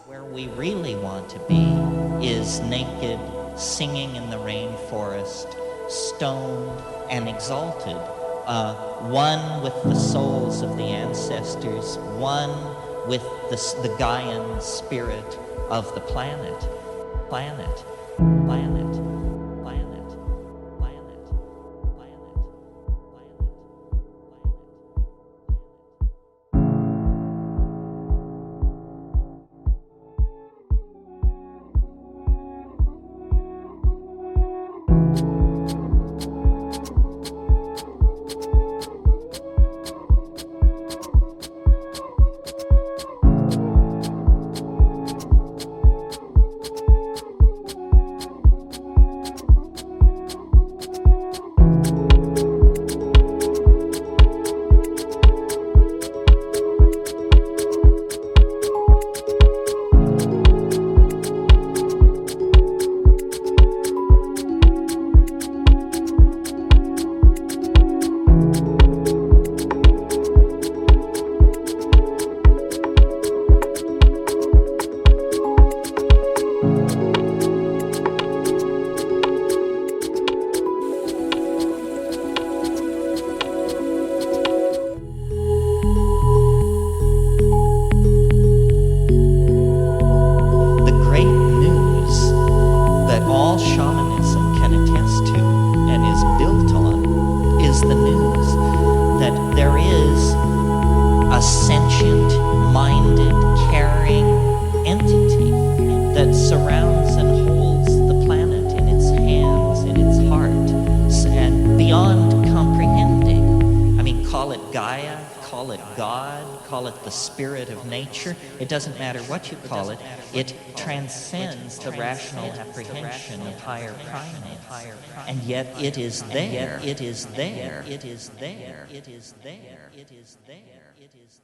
Where we really want to be is naked, singing in the rainforest, stoned and exalted, one with the souls of the ancestors, one with the Gaian spirit of the planet. Planet, planet, planet, planet, planet, planet. The news that there is a sentient, minded, caring entity that surrounds and holds the planet in its hands, in its heart, and beyond comprehending. I mean, call it Gaia, call it God, call it the spirit of nature. It doesn't matter what you call it. It transcends the rational apprehension of higher primates. And yet it is there. It is there. It is there. It is there. It is there. It is there.